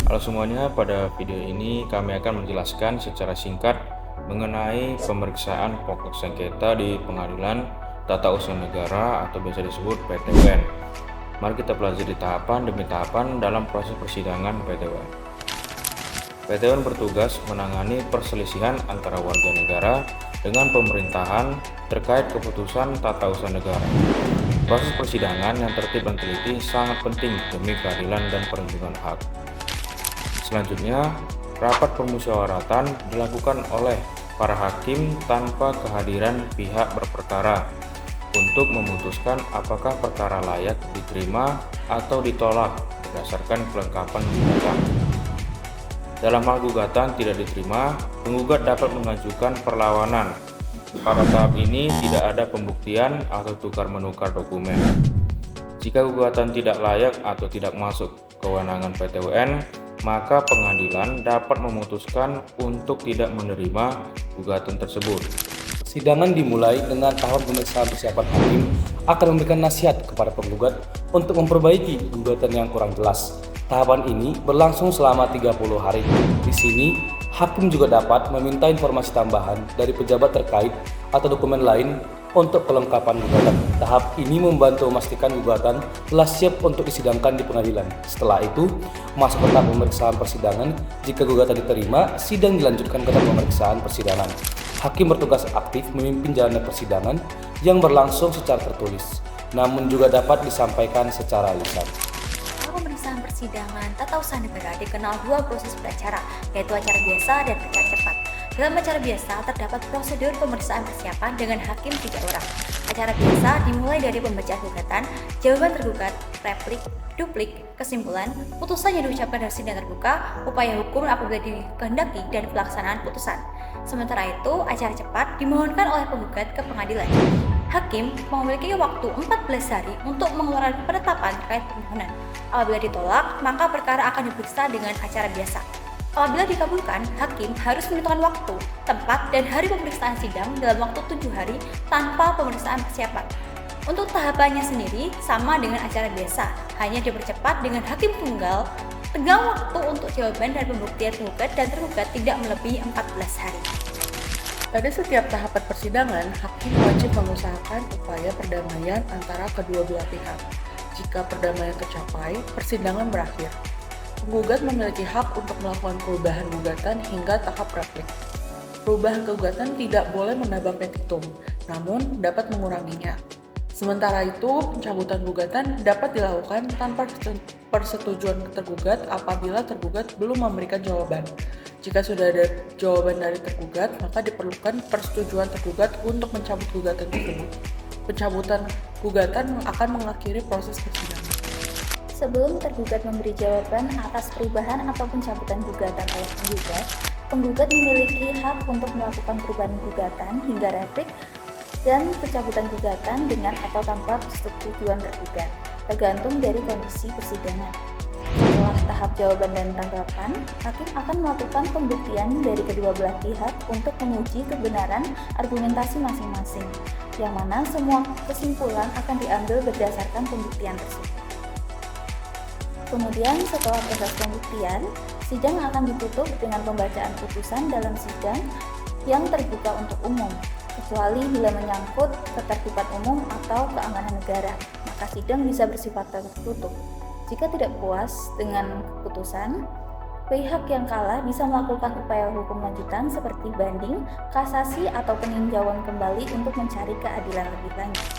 Halo semuanya, pada video ini kami akan menjelaskan secara singkat mengenai pemeriksaan pokok sengketa di Pengadilan Tata Usaha Negara atau biasa disebut PT-UN. Mari kita pelajari tahapan demi tahapan dalam proses persidangan PT-UN. PT-UN bertugas menangani perselisihan antara warga negara dengan pemerintahan terkait keputusan tata usaha negara. Proses persidangan yang tertib dan teliti sangat penting demi keadilan dan perlindungan hak. Selanjutnya, rapat permusyawaratan dilakukan oleh para hakim tanpa kehadiran pihak berperkara untuk memutuskan apakah perkara layak diterima atau ditolak berdasarkan kelengkapan gugatan. Dalam hal gugatan tidak diterima, penggugat dapat mengajukan perlawanan. Pada tahap ini tidak ada pembuktian atau tukar-menukar dokumen. Jika gugatan tidak layak atau tidak masuk kewenangan PT-UN, maka pengadilan dapat memutuskan untuk tidak menerima gugatan tersebut. Sidangan dimulai dengan tahap pemeriksaan persiapan hakim akan memberikan nasihat kepada penggugat untuk memperbaiki gugatan yang kurang jelas. Tahapan ini berlangsung selama 30 hari. Di sini, hakim juga dapat meminta informasi tambahan dari pejabat terkait atau dokumen lain untuk kelengkapan gugatan. Tahap ini membantu memastikan gugatan telah siap untuk disidangkan di pengadilan. Setelah itu, masuk ke tahap pemeriksaan persidangan. Jika gugatan diterima, sidang dilanjutkan ke tahap pemeriksaan persidangan. Hakim bertugas aktif memimpin jalannya persidangan yang berlangsung secara tertulis, namun juga dapat disampaikan secara lisan. Pemeriksaan persidangan tata usaha negara dikenal dua proses beracara, yaitu acara biasa dan acara cepat. Dalam acara biasa terdapat prosedur pemeriksaan persiapan dengan hakim 3 orang. Acara biasa dimulai dari pembacaan gugatan, jawaban tergugat, replik, duplik, kesimpulan, putusan yang diucapkan dari sidang terbuka, upaya hukum apabila dikehendaki, dan pelaksanaan putusan. Sementara itu, acara cepat dimohonkan oleh penggugat ke pengadilan. Hakim memiliki waktu 14 hari untuk mengeluarkan penetapan terkait permohonan. Apabila ditolak, maka perkara akan diperiksa dengan acara biasa. Apabila dikabulkan, hakim harus menentukan waktu, tempat, dan hari pemeriksaan sidang dalam waktu 7 hari tanpa pemeriksaan persiapan. Untuk tahapannya sendiri sama dengan acara biasa, hanya dipercepat dengan hakim tunggal waktu untuk jawaban dan pembuktian penggugat dan tergugat tidak melebihi 14 hari. Pada setiap tahapan persidangan, hakim wajib mengusahakan upaya perdamaian antara kedua belah pihak. Jika perdamaian tercapai, persidangan berakhir. Penggugat memiliki hak untuk melakukan perubahan gugatan hingga tahap replik. Perubahan gugatan tidak boleh menambah petitum, namun dapat menguranginya. Sementara itu, pencabutan gugatan dapat dilakukan tanpa persetujuan tergugat apabila tergugat belum memberikan jawaban. Jika sudah ada jawaban dari tergugat, maka diperlukan persetujuan tergugat untuk mencabut gugatan tersebut. Pencabutan gugatan akan mengakhiri proses persidangan. Sebelum tergugat memberi jawaban atas perubahan atau pencabutan gugatan oleh penggugat memiliki hak untuk melakukan perubahan gugatan hingga replik dan pencabutan gugatan dengan atau tanpa persetujuan tergugat, tergantung dari kondisi persidangan. Setelah tahap jawaban dan tanggapan, hakim akan melakukan pembuktian dari kedua belah pihak untuk menguji kebenaran argumentasi masing-masing, yang mana semua kesimpulan akan diambil berdasarkan pembuktian tersebut. Kemudian setelah proses pembuktian, sidang akan ditutup dengan pembacaan putusan dalam sidang yang terbuka untuk umum, kecuali bila menyangkut ketertiban umum atau keamanan negara, maka sidang bisa bersifat tertutup. Jika tidak puas dengan keputusan, pihak yang kalah bisa melakukan upaya hukum lanjutan seperti banding, kasasi, atau peninjauan kembali untuk mencari keadilan lebih lanjut.